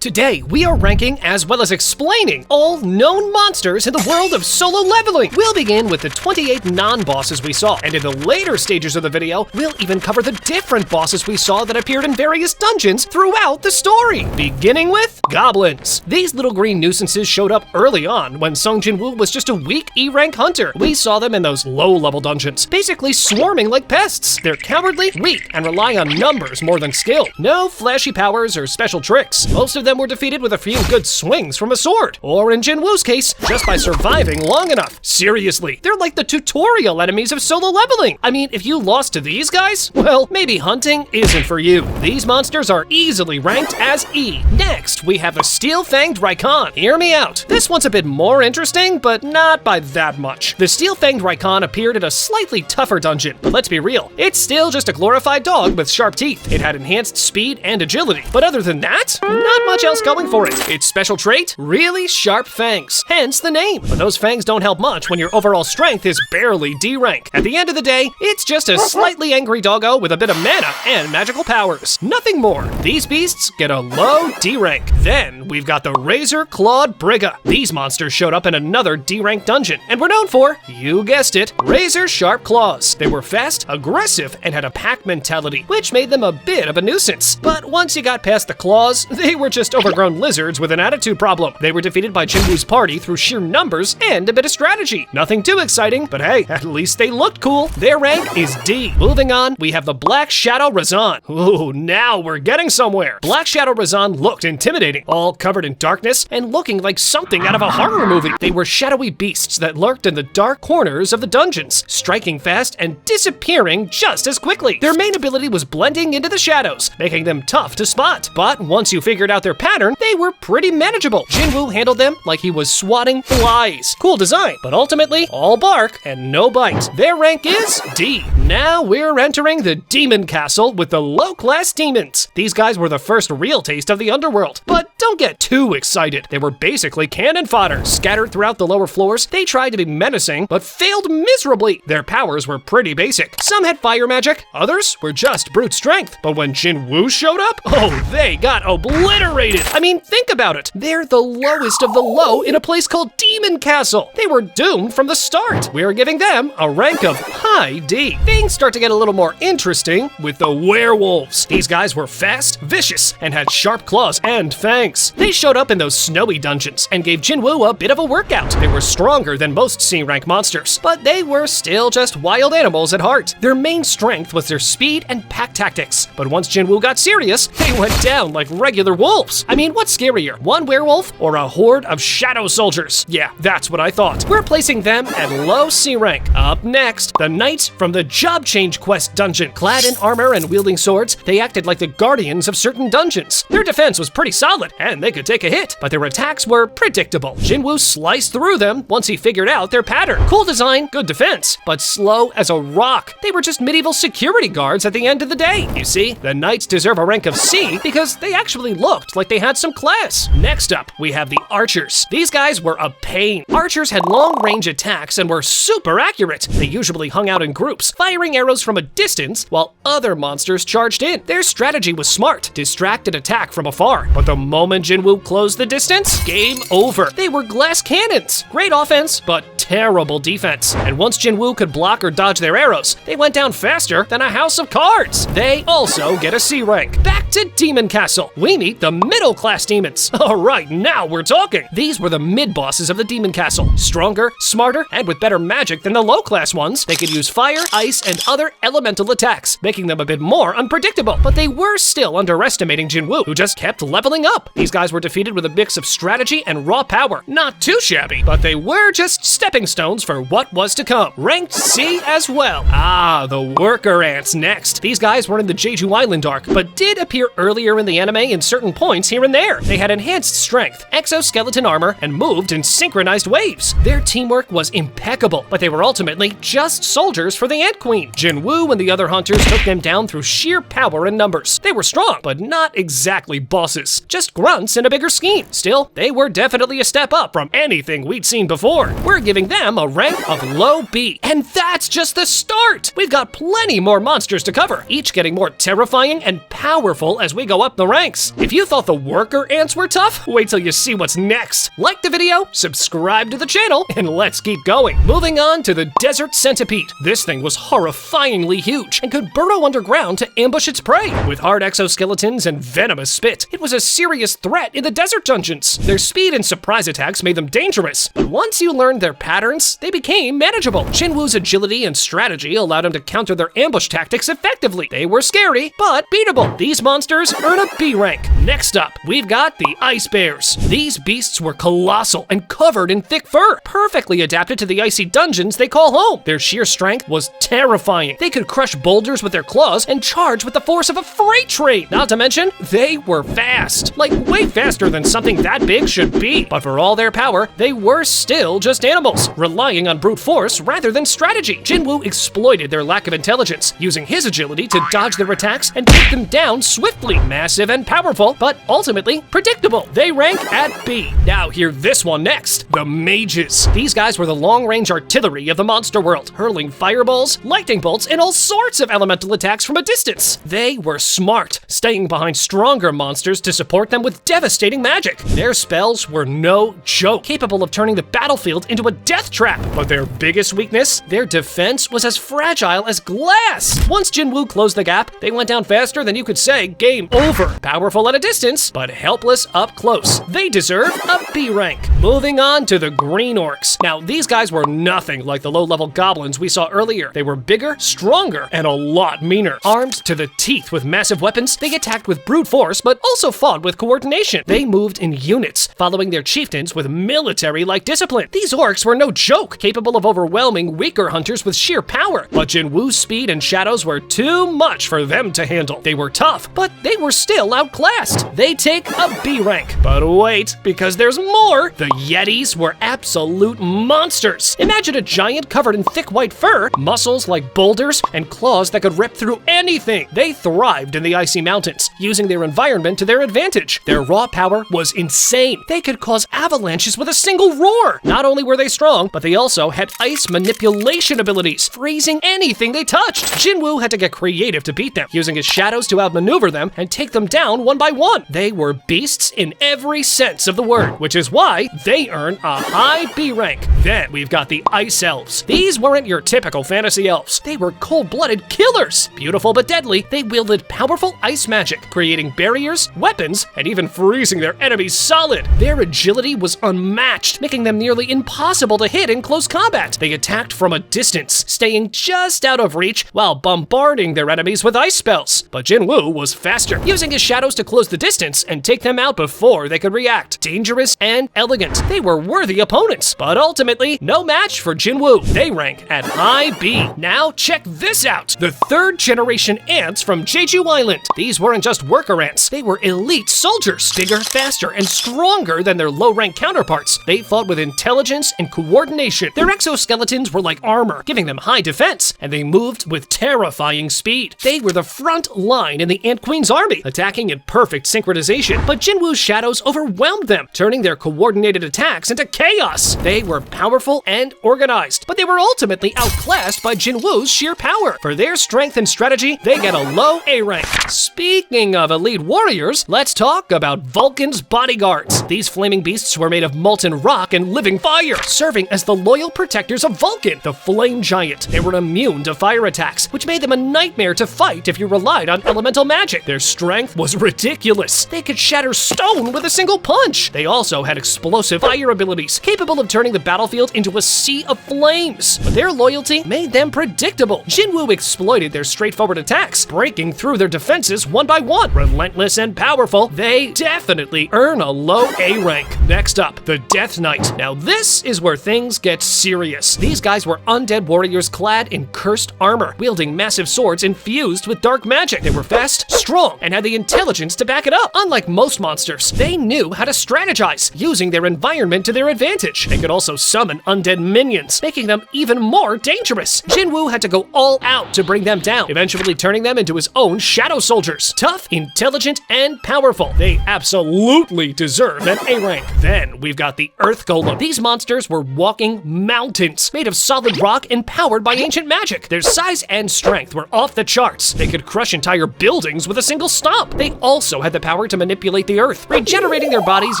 Today, we are ranking as well as explaining all known monsters in the world of solo leveling. We'll begin with the 28 non-bosses we saw, and in the later stages of the video, we'll even cover the different bosses we saw that appeared in various dungeons throughout the story. Beginning with goblins. These little green nuisances showed up early on when Sung Jin-woo was just a weak E-rank hunter. We saw them in those low-level dungeons, basically swarming like pests. They're cowardly, weak, and rely on numbers more than skill. No flashy powers or special tricks. Most of them were defeated with a few good swings from a sword, or in Jin-woo's case, just by surviving long enough. Seriously, they're like the tutorial enemies of solo leveling. I mean, if you lost to these guys, well, maybe hunting isn't for you. These monsters are easily ranked as E. Next, we have the Steel-Fanged Raikon. Hear me out. This one's a bit more interesting, but not by that much. The Steel-Fanged Raikon appeared in a slightly tougher dungeon, but let's be real, it's still just a glorified dog with sharp teeth. It had enhanced speed and agility, but other than that, not much else going for it. Its special trait? Really sharp fangs, hence the name. But those fangs don't help much when your overall strength is barely D rank. At the end of the day, it's just a slightly angry doggo with a bit of mana and magical powers. Nothing more. These beasts get a low D rank. Then we've got the Razor-Clawed Brigga. These monsters showed up in another D rank dungeon and were known for, you guessed it, razor-sharp claws. They were fast, aggressive, and had a pack mentality, which made them a bit of a nuisance. But once you got past the claws, they were just overgrown lizards with an attitude problem. They were defeated by Jin-woo's party through sheer numbers and a bit of strategy. Nothing too exciting, but hey, at least they looked cool. Their rank is D. Moving on, we have the Black Shadow Razan. Ooh, now we're getting somewhere. Black Shadow Razan looked intimidating, all covered in darkness and looking like something out of a horror movie. They were shadowy beasts that lurked in the dark corners of the dungeons, striking fast and disappearing just as quickly. Their main ability was blending into the shadows, making them tough to spot. But once you figured out their pattern, they were pretty manageable. Jin-woo handled them like he was swatting flies. Cool design, but ultimately, all bark and no bite. Their rank is D. Now we're entering the Demon Castle with the low-class demons. These guys were the first real taste of the underworld, but don't get too excited. They were basically cannon fodder. Scattered throughout the lower floors, they tried to be menacing, but failed miserably. Their powers were pretty basic. Some had fire magic, others were just brute strength. But when Jin-woo showed up, oh, they got obliterated. I mean, think about it. They're the lowest of the low in a place called Demon Castle. They were doomed from the start. We're giving them a rank of high D. Things start to get a little more interesting with the werewolves. These guys were fast, vicious, and had sharp claws and fangs. They showed up in those snowy dungeons and gave Jin-woo a bit of a workout. They were stronger than most C-rank monsters, but they were still just wild animals at heart. Their main strength was their speed and pack tactics. But once Jin-woo got serious, they went down like regular wolves. I mean, what's scarier, one werewolf or a horde of shadow soldiers? Yeah, that's what I thought. We're placing them at low C rank. Up next, the knights from the Job Change Quest dungeon. Clad in armor and wielding swords, they acted like the guardians of certain dungeons. Their defense was pretty solid, and they could take a hit, but their attacks were predictable. Jin-woo sliced through them once he figured out their pattern. Cool design, good defense, but slow as a rock. They were just medieval security guards at the end of the day. You see, the knights deserve a rank of C because they actually looked like they had some class. Next up, we have the archers. These guys were a pain. Archers had long-range attacks and were super accurate. They usually hung out in groups, firing arrows from a distance while other monsters charged in. Their strategy was smart, distract and attack from afar. But the moment Jin-woo closed the distance, game over. They were glass cannons. Great offense, but terrible defense. And once Jin-woo could block or dodge their arrows, they went down faster than a house of cards. They also get a C rank. Back to Demon Castle. We meet the middle-class demons. All right, now we're talking. These were the mid-bosses of the Demon Castle. Stronger, smarter, and with better magic than the low-class ones. They could use fire, ice, and other elemental attacks, making them a bit more unpredictable. But they were still underestimating Jin-woo, who just kept leveling up. These guys were defeated with a mix of strategy and raw power. Not too shabby, but they were just stepping stones for what was to come. Ranked C as well. Ah, the worker ants next. These guys were in the Jeju Island arc, but did appear earlier in the anime in certain points here and there. They had enhanced strength, exoskeleton armor, and moved in synchronized waves. Their teamwork was impeccable, but they were ultimately just soldiers for the Ant Queen. Jin-woo and the other hunters took them down through sheer power and numbers. They were strong, but not exactly bosses. Just grunts in a bigger scheme. Still, they were definitely a step up from anything we'd seen before. We're giving giving them a rank of low B. And that's just the start! We've got plenty more monsters to cover, each getting more terrifying and powerful as we go up the ranks. If you thought the worker ants were tough, wait till you see what's next. Like the video, subscribe to the channel, and let's keep going. Moving on to the desert centipede. This thing was horrifyingly huge and could burrow underground to ambush its prey. With hard exoskeletons and venomous spit, it was a serious threat in the desert dungeons. Their speed and surprise attacks made them dangerous, but once you learned their patterns, they became manageable. Jinwoo's agility and strategy allowed him to counter their ambush tactics effectively. They were scary, but beatable. These monsters earn a B rank. Next up, we've got the ice bears. These beasts were colossal and covered in thick fur, perfectly adapted to the icy dungeons they call home. Their sheer strength was terrifying. They could crush boulders with their claws and charge with the force of a freight train. Not to mention, they were fast. Like, way faster than something that big should be. But for all their power, they were still just animals, relying on brute force rather than strategy. Jinwoo exploited their lack of intelligence, using his agility to dodge their attacks and take them down swiftly. Massive and powerful, but ultimately predictable. They rank at B. Now hear this one next. The mages. These guys were the long-range artillery of the monster world, hurling fireballs, lightning bolts, and all sorts of elemental attacks from a distance. They were smart, staying behind stronger monsters to support them with devastating magic. Their spells were no joke, capable of turning the battlefield into a death trap. But their biggest weakness? Their defense was as fragile as glass. Once Jinwoo closed the gap, they went down faster than you could say game over. Powerful at a distance, but helpless up close. They deserve a B rank. Moving on to the green orcs. Now, these guys were nothing like the low-level goblins we saw earlier. They were bigger, stronger, and a lot meaner. Armed to the teeth with massive weapons, they attacked with brute force, but also fought with coordination. They moved in units, following their chieftains with military-like discipline. These orcs were no joke, capable of overwhelming weaker hunters with sheer power. But Jinwoo's speed and shadows were too much for them to handle. They were tough, but they were still outclassed. They take a B rank. But wait, because there's more! The Yetis were absolute monsters. Imagine a giant covered in thick white fur, muscles like boulders, and claws that could rip through anything. They thrived in the icy mountains, using their environment to their advantage. Their raw power was insane. They could cause avalanches with a single roar. Not only were they strong, but they also had ice manipulation abilities, freezing anything they touched. Jinwoo had to get creative to beat them, using his shadows to outmaneuver them and take them down one by one. They were beasts in every sense of the word, which is why they earn a high B rank. Then we've got the ice elves. These weren't your typical fantasy elves. They were cold-blooded killers. Beautiful but deadly, they wielded powerful ice magic, creating barriers, weapons, and even freezing their enemies solid. Their agility was unmatched, making them nearly impossible to hit in close combat. They attacked from a distance, staying just out of reach while bombarding their enemies with ice spells. But Jinwoo was faster, using his shadows to close the distance and take them out before they could react. Dangerous and elegant, they were worthy opponents, but ultimately no match for Jinwoo. They rank at high B. Now check this out. The third generation ants from Jeju Island. These weren't just worker ants, they were elite soldiers, bigger, faster, and stronger than their low-rank counterparts. They fought with intelligence and coordination. Their exoskeletons were like armor, giving them high defense, and they moved with terrifying speed. They were the front line in the Ant Queen's army, attacking in perfect synchronization, but Jinwoo's shadows overwhelmed them, turning their coordinated attacks into chaos. They were powerful and organized, but they were ultimately outclassed by Jinwoo's sheer power. For their strength and strategy, they get a low A rank. Speaking of elite warriors, let's talk about Vulcan's bodyguards. These flaming beasts were made of molten rock and living fire, serving as the loyal protectors of Vulcan, the flame giant. They were immune to fire attacks, which made them a nightmare to fight if you relied on elemental magic. Their strength was ridiculous. They could shatter stone with a single punch. They also had explosive fire abilities, capable of turning the battlefield into a sea of flames. But their loyalty made them predictable. Jinwoo exploited their straightforward attacks, breaking through their defenses one by one. Relentless and powerful, they definitely earn a low A rank. Next up, the Death Knight. Now this is where things get serious. These guys were undead warriors clad in cursed armor, wielding massive swords infused with dark magic. They were fast, strong, and had the intelligence to back it up. Unlike most monsters, they knew how to strategize, using their environment to their advantage. They could also summon undead minions, making them even more dangerous. Jinwoo had to go all out to bring them down, eventually turning them into his own shadow soldiers. Tough, intelligent, and powerful. They absolutely deserve an A rank. Then we've got the Earth Golem. These monsters were walking mountains made of solid rock and powered by ancient magic. Their size and strength were off the charts. They could crush entire buildings with a single stomp. They also had the power to manipulate the earth, regenerating their bodies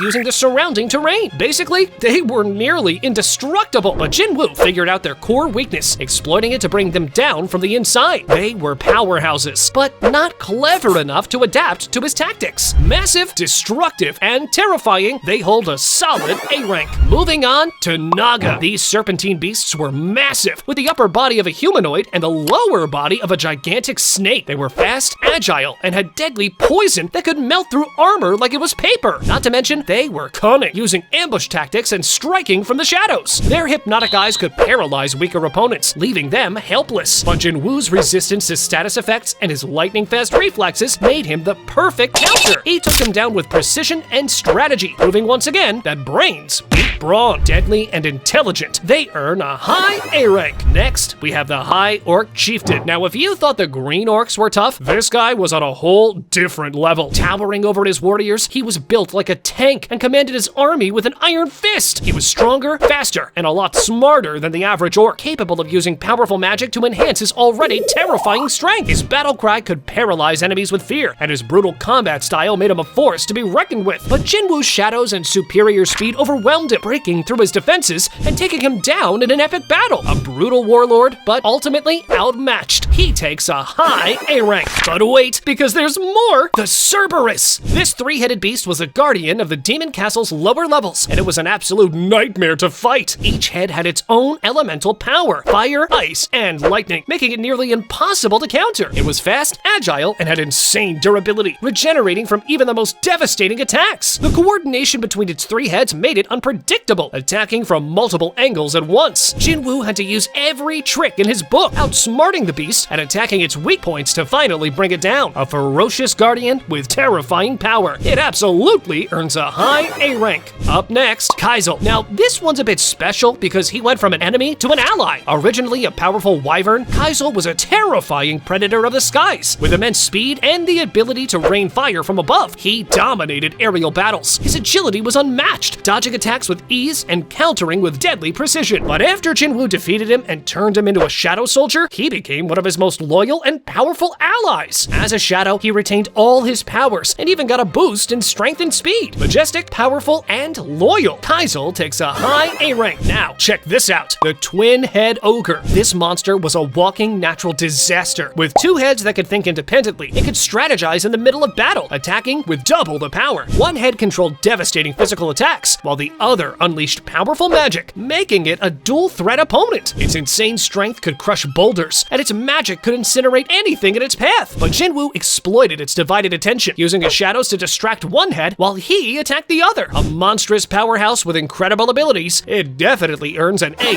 using the surrounding terrain. Basically, they were nearly indestructible, but Jinwoo figured out their core weakness, exploiting it to bring them down from the inside. They were powerhouses, but not clever enough to adapt to his tactics. Massive, destructive, and terrifying, they hold a solid A rank. Moving on to Naga. These serpentine beasts were massive, with the upper body of a humanoid and the lower body of a gigantic snake. They were fast, agile, and had deadly poison that could melt through armor like it was paper. Not to mention, they were cunning, using ambush tactics and striking from the shadows. Their hypnotic eyes could paralyze weaker opponents, leaving them helpless. But Jinwoo's resistance to status effects and his lightning-fast reflexes made him the perfect counter. He took them down with precision and strategy, proving once again that brains beat brawn. Deadly and intelligent, they earn a high A rank. Next, we have the High Orc Chieftain. Now, if you thought the green orcs were tough, this guy was on a whole different level. Towering over his warriors, he was built like a tank and commanded his army with an iron fist. He was stronger, faster, and a lot smarter than the average orc, capable of using powerful magic to enhance his already terrifying strength. His battle cry could paralyze enemies with fear, and his brutal combat style made him a force to be reckoned with. But Jinwoo's shadows and superior speed overwhelmed him, breaking through his defenses and taking him down in an epic battle. A brutal warlord, but ultimately outmatched. He takes a high A rank. But wait, because there's more! The Cerberus! This three-headed beast was a guardian of the demon castle's lower levels, and it was an absolute nightmare to fight. Each head had its own elemental power: fire, ice, and lightning, making it nearly impossible to counter. It was fast, agile, and had insane durability, regenerating from even the most devastating attacks. The coordination between its three heads made it unpredictable, attacking from multiple angles at once. Jinwoo had to use every trick in his book, outsmarting the beast and attacking its weak points to finally bring it down. A ferocious guardian with terrifying power. It absolutely earns a high A rank. Up next, Kaisen. Now, this one's a bit special because he went from an enemy to an ally. Originally a powerful wyvern, Kaisen was a terrifying predator of the skies. With immense speed and the ability to rain fire from above, he dominated aerial battles. His agility was unmatched, dodging attacks with ease and countering with deadly precision. But after Jinwoo defeated him and turned him into a shadow soldier, he became one of his most loyal and powerful allies. As a shadow, he retained all his powers and even got a boost in strength and speed. Majestic, powerful, and loyal, Kaisen takes a high A rank. Now, check this out. The Twin-Head Ogre. This monster was a walking natural disaster. With two heads that could think independently, it could strategize in the middle of battle, attacking with double the power. One head controlled devastating physical attacks, while the other unleashed powerful magic, making it a dual-threat opponent. Its insane strength could crush boulders, and its magic could incinerate anything in its path. But Jinwoo exploited its divided attention, using his shadows to distract one head while he attacked the other. A monstrous powerhouse with incredible abilities, it definitely earns an A+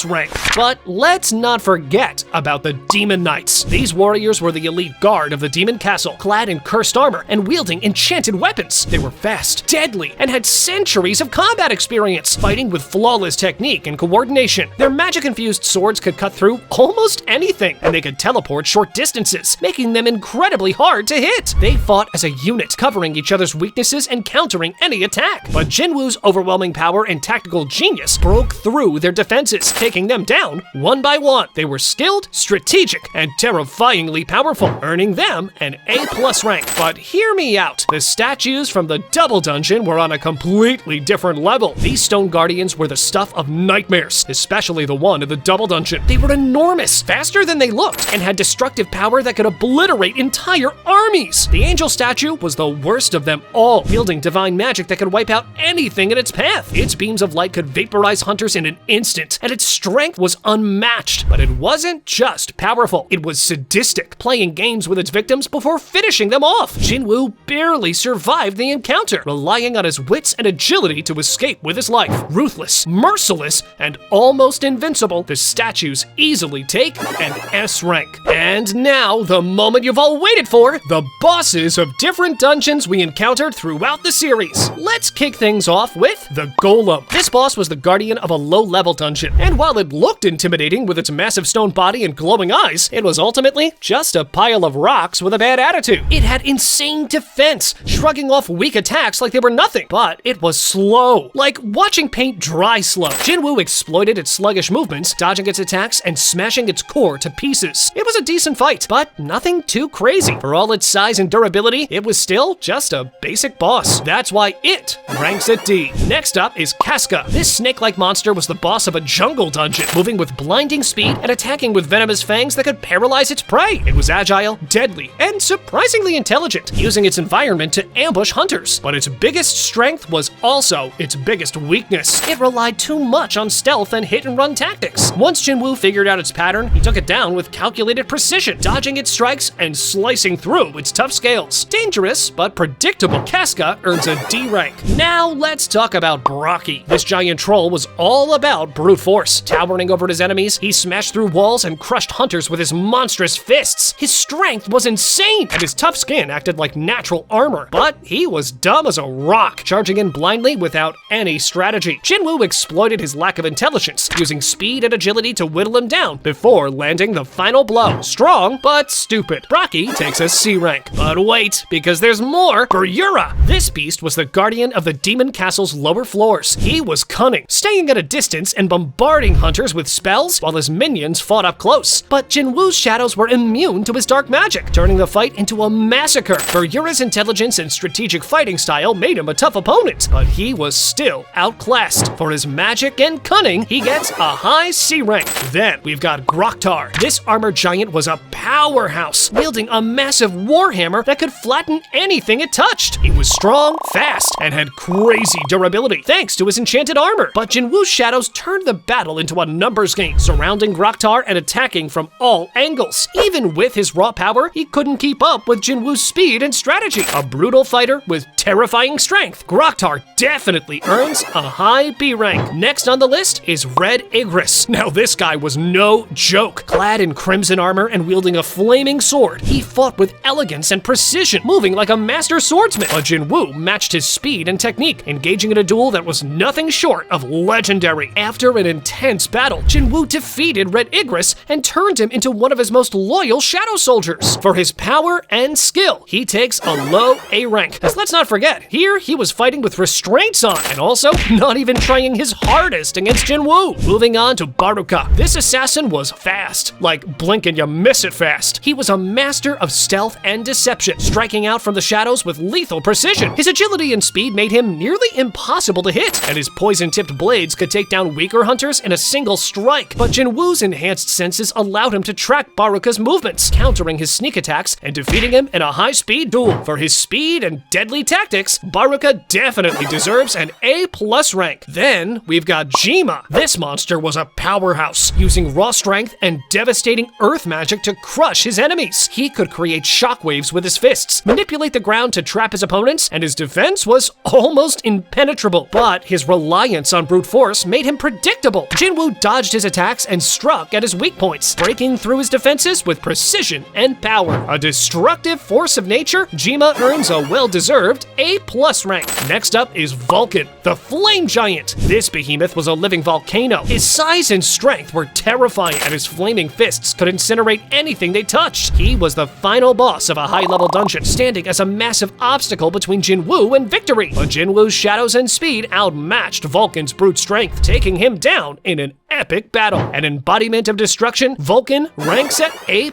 rank. But let's not forget about the Demon Knights. These warriors were the elite guard of the Demon Castle, clad in cursed armor and wielding enchanted weapons. They were fast, deadly, and had centuries of combat experience, fighting with flawless technique and coordination. Their magic-infused swords could cut through almost anything, and they could teleport short distances, making them incredibly hard to hit. They fought as a unit, covering each other's weaknesses and countering any attack. But Jinwoo's overwhelming power and tactical genius broke through their defenses, taking them down one by one. They were skilled, strategic, and terrifyingly powerful, earning them an A+ rank. But hear me out. The statues from the Double Dungeon were on a completely different level. These stone guardians were the stuff of nightmares, especially the one in the Double Dungeon. They were enormous, faster than they looked, and had destructive power that could obliterate entire armies. The angel statue was the worst of them all, wielding divine magic that could wipe out anything in its path. Its beams of light could vaporize hunters in an instant, and its strength was unmatched. But it wasn't just powerful, it was sadistic, playing games with its victims before finishing them off. Jinwoo barely survived the encounter, relying on his wits and agility to escape with his life. Ruthless, merciless, and almost invincible, the statues easily take an S rank. And now, the moment you've all waited for, the bosses of different dungeons we encountered throughout the series. Let's kick things off with the Golem. This boss was the guardian of a low-level dungeon, and while it looked intimidating with its massive stone body and glowing eyes, it was ultimately just a pile of rocks with a bad attitude. It had insane defense, shrugging off weak attacks like they were nothing, but it was slow, like watching paint dry Ice Slow. Jinwoo exploited its sluggish movements, dodging its attacks and smashing its core to pieces. It was a decent fight, but nothing too crazy. For all its size and durability, it was still just a basic boss. That's why it ranks at D. Next up is Casca. This snake-like monster was the boss of a jungle dungeon, moving with blinding speed and attacking with venomous fangs that could paralyze its prey. It was agile, deadly, and surprisingly intelligent, using its environment to ambush hunters. But its biggest strength was also its biggest weakness. It relied too much on stealth and hit-and-run tactics. Once Jinwoo figured out its pattern, he took it down with calculated precision, dodging its strikes and slicing through its tough scales. Dangerous, but predictable. Casca earns a D rank. Now let's talk about Brocky. This giant troll was all about brute force. Towering over his enemies, he smashed through walls and crushed hunters with his monstrous fists. His strength was insane, and his tough skin acted like natural armor. But he was dumb as a rock, charging in blindly without any strategy. Jinwoo exploited his lack of intelligence, using speed and agility to whittle him down before landing the final blow. Strong, but stupid. Brocky takes a C rank. But wait, because there's more. Buryura. This beast was the guardian of the demon castle's lower floors. He was cunning, staying at a distance and bombarding hunters with spells while his minions fought up close. But Jinwoo's shadows were immune to his dark magic, turning the fight into a massacre. Buryura's intelligence and strategic fighting style made him a tough opponent, but he was still outclassed. For his magic and cunning, he gets a high C rank. Then we've got Groktar. This armored giant was a powerhouse, wielding a massive warhammer that could flatten anything it touched. He was strong, fast, and had crazy durability, thanks to his enchanted armor. But Jinwoo's shadows turned the battle into a numbers game, surrounding Groktar and attacking from all angles. Even with his raw power, he couldn't keep up with Jinwoo's speed and strategy. A brutal fighter with terrifying strength, Groktar definitely earns a high B rank. Next on the list is Red Igris. Now this guy was no joke. Clad in crimson armor and wielding a flaming sword, he fought with elegance and precision, moving like a master swordsman. But Jinwoo matched his speed and technique, engaging in a duel that was nothing short of legendary. After an intense battle, Jinwoo defeated Red Igris and turned him into one of his most loyal shadow soldiers. For his power and skill, he takes a low A rank. As let's not forget, here he was fighting with restraints on, and also not even trying his hardest against Jinwoo. Moving on to Baruka. This assassin was fast, like blink and you miss it fast. He was a master of stealth and deception, striking out from the shadows with lethal precision. His agility and speed made him nearly impossible to hit, and his poison-tipped blades could take down weaker hunters in a single strike. But Jinwoo's enhanced senses allowed him to track Baruka's movements, countering his sneak attacks and defeating him in a high-speed duel. For his speed and deadly tactics, Baruka definitely deserves an A+ rank. Then we've got Jima. This monster was a powerhouse, using raw strength and devastating earth magic to crush his enemies. He could create shockwaves with his fists, manipulate the ground to trap his opponents, and his defense was almost impenetrable. But his reliance on brute force made him predictable. Jinwoo dodged his attacks and struck at his weak points, breaking through his defenses with precision and power. A destructive force of nature, Jima earns a well-deserved A+ rank. Next up is Vulcan, the flame giant. This behemoth was a living volcano. His size and strength were terrifying, and his flaming fists could incinerate anything they touched. He was the final boss of a high-level dungeon, standing as a massive obstacle between Jinwoo and victory. But Jinwoo's shadows and speed outmatched Vulcan's brute strength, taking him down in an epic battle. An embodiment of destruction, Vulcan ranks at A+.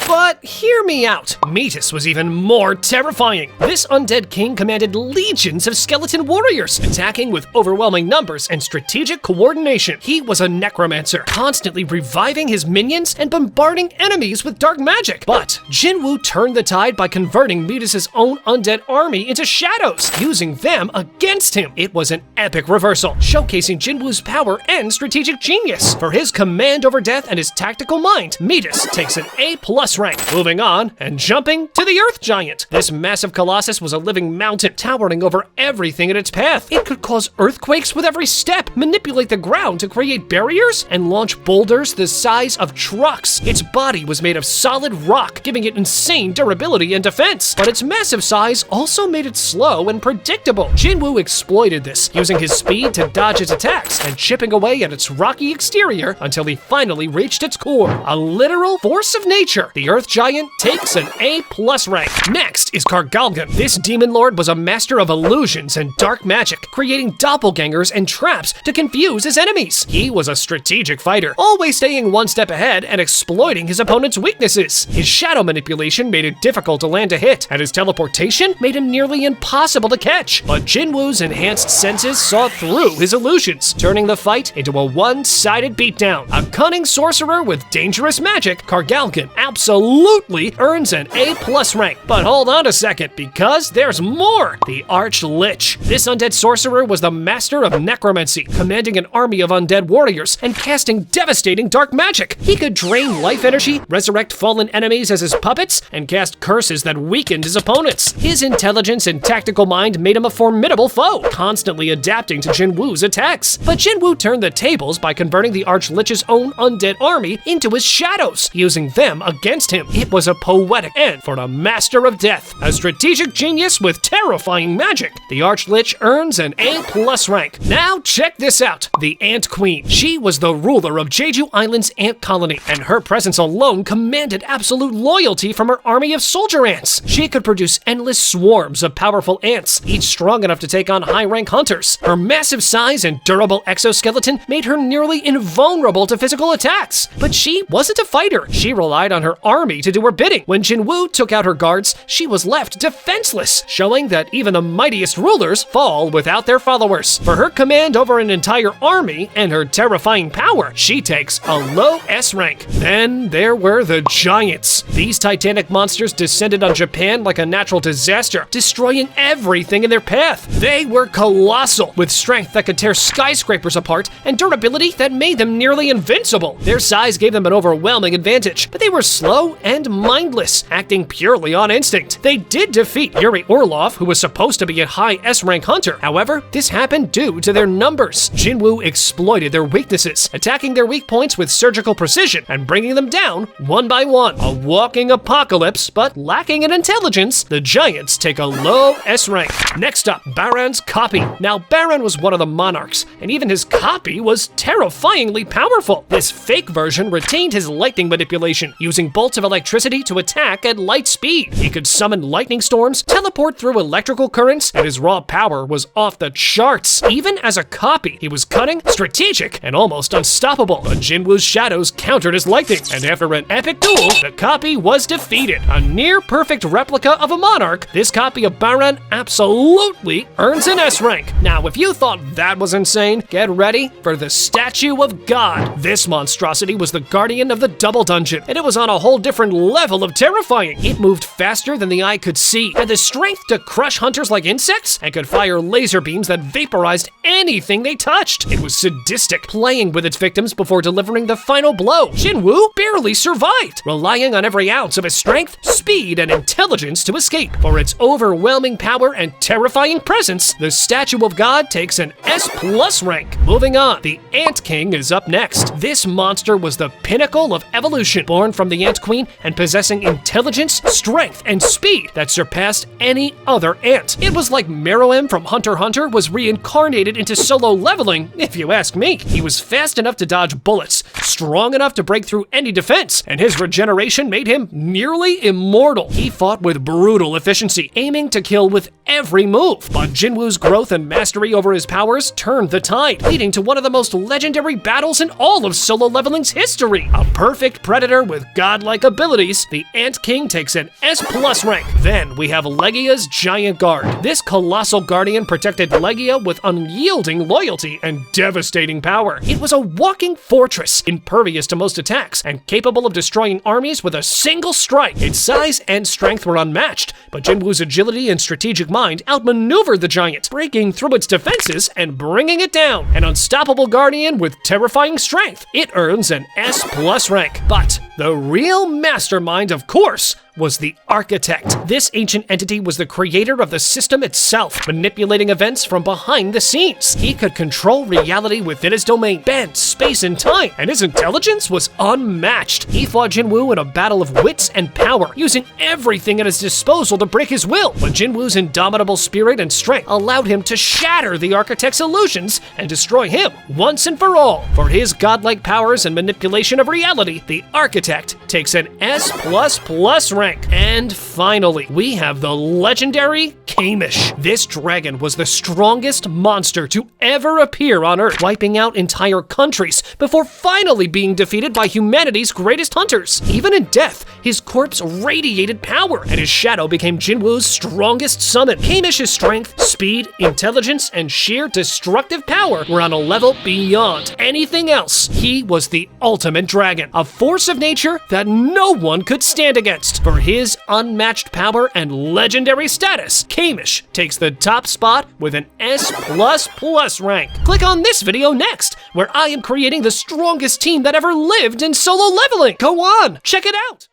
But hear me out. Metis was even more terrifying. This undead king commanded legions of skeleton warriors, attacking with overwhelming numbers and strategic coordination. He was a necromancer, constantly reviving his minions and bombarding enemies with dark magic. But Jinwoo turned the tide by converting Metis' own undead army into shadows, using them against him. It was an epic reversal, showcasing Jinwoo's power and strategic genius. For his command over death and his tactical mind, Metis takes an A+ rank. Moving on and jumping to the Earth Giant. This massive colossus was a living mountain, towering over everything in its path. It could cause earthquakes with every step, manipulate the ground to create barriers, and launch boulders the size of trucks. Its body was made of solid rock, giving it insane durability and defense. But its massive size also made it slow and predictable. Jinwoo exploited this, using his speed to dodge its attacks and chipping away at its rocky exterior until he finally reached its core. A literal force of nature, the Earth Giant takes an A+ rank. Next is Kargalgan. This demon lord was a master of illusions and dark magic, creating doppelgangers and traps to confuse his enemies. He was a strategic fighter, always staying one step ahead and exploiting his opponent's weaknesses. His shadow manipulation made it difficult to land a hit, and his teleportation made him nearly impossible to catch. But Jinwoo's enhanced senses saw through his illusions, turning the fight into a one-sided beatdown. A cunning sorcerer with dangerous magic, Kargalgan absolutely earns an A+ rank. But hold on a second, because there's more! The Arch-Lich. This undead sorcerer was the master of necromancy, commanding an army of undead warriors and casting devastating dark magic. He could drain life energy, resurrect fallen enemies as his puppets, and cast curses that weakened his opponents. His intelligence and tactical mind made him a formidable foe, constantly adapting to Jinwoo's attacks. But Jinwoo turned the tables by converting the Arch-Lich's own undead army into his shadows, using them against him. It was a poetic end for the Master of Death, a strategic genius with terrifying magic. The Arch-Lich earns an A+ rank. Now check this out, the Ant Queen. She was the ruler of Jeju Island's ant colony, and her presence alone commanded absolute loyalty from her army of soldier ants. She could produce endless swarms of powerful ants, each strong enough to take on high-rank hunters. Her massive size and durable exoskeleton made her nearly invulnerable to physical attacks. But she wasn't a fighter. She relied on her army to do her bidding. When Jinwoo took out her guards, she was left defenseless, showing that even the mightiest rulers fall without their followers. For her command over an entire army and her terrifying power, she takes a low S rank. Then there were the giants. These titanic monsters descended on Japan like a natural disaster, destroying everything in their path. They were colossal, with strength that could tear skyscrapers apart and durability that made them nearly invincible. Their size gave them an overwhelming advantage, but they were slow and mindless, acting purely on instinct. They did defeat Yuri Orlov, who was supposed to be a high S-rank hunter. However, this happened due to their numbers. Jinwoo exploited their weaknesses, attacking their weak points with surgical precision and bringing them down one by one. A walking apocalypse, but lacking in intelligence, the giants take a low S rank. Next up, Baran's copy. Now, Baran was one of the monarchs, and even his copy was terrifyingly powerful. This fake version retained his lightning manipulation, using bolts of electricity to attack at light speed. He could summon lightning storms, teleport through electrical currents, and his raw power was off the charts. Even as a copy, he was cunning, strategic, and almost unstoppable. But Jinwoo's shadows countered his lightning, and after an epic duel, the copy was defeated. A near-perfect replica of a monarch, this copy of Baran absolutely earns an S rank. Now, if you thought that was insane, get ready for the Statue of God. This monstrosity was the guardian of the Double Dungeon, and it was on a whole different level of terrifying. It moved faster than the eye could see, had the strength to crush hunters like insects, and could fire laser beams that vaporized anything they touched. It was sadistic, playing with its victims before delivering the final blow. Jinwoo barely survived, relying on every ounce of his strength, speed, and intelligence to escape. For its overwhelming power and terrifying presence, the Statue of God takes an S+ rank. Moving on, the Ant King is up next. This monster was the pinnacle of evolution, born from the Ant Queen and possessing intelligence, strength, and speed that surpassed any other ant. It was like Meruem from Hunter x Hunter was reincarnated into Solo Leveling, if you ask me. He was fast enough to dodge bullets, strong enough to break through any defense, and his regeneration made him nearly immortal. He fought with brutal efficiency, aiming to kill with every move. But Jinwoo's growth and mastery over his powers turned the tide, leading to one of the most legendary battles in all of Solo Leveling's history. A perfect predator with godlike abilities, the Ant King takes an S+ rank. Then we have Legia's Giant Guard. This colossal guardian protected Legia with unyielding loyalty and devastating power. It was a walking fortress, impervious to most attacks, and capable of destroying armies with a single strike. Its size and strength were unmatched, but Jinwoo's agility and strategic mind outmaneuvered the giant, breaking through its defenses and bringing it down. An unstoppable guardian with terrifying strength. It earns an S+ rank. But the real mastermind, of course, was the Architect. This ancient entity was the creator of the system itself, manipulating events from behind the scenes. He could control reality within his domain, bend space and time, and his intelligence was unmatched. He fought Jinwoo in a battle of wits and power, using everything at his disposal to break his will. But Jinwoo's indomitable spirit and strength allowed him to shatter the Architect's illusions and destroy him once and for all. For his godlike powers and manipulation of reality, the Architect takes an S++ rank. rank. And finally, we have the legendary Kamish. This dragon was the strongest monster to ever appear on Earth, wiping out entire countries before finally being defeated by humanity's greatest hunters. Even in death, his corpse radiated power, and his shadow became Jinwoo's strongest summon. Kamish's strength, speed, intelligence, and sheer destructive power were on a level beyond anything else. He was the ultimate dragon, a force of nature that no one could stand against. For his unmatched power and legendary status, Kamish takes the top spot with an S++ rank. Click on this video next, where I am creating the strongest team that ever lived in solo leveling. Go on, check it out!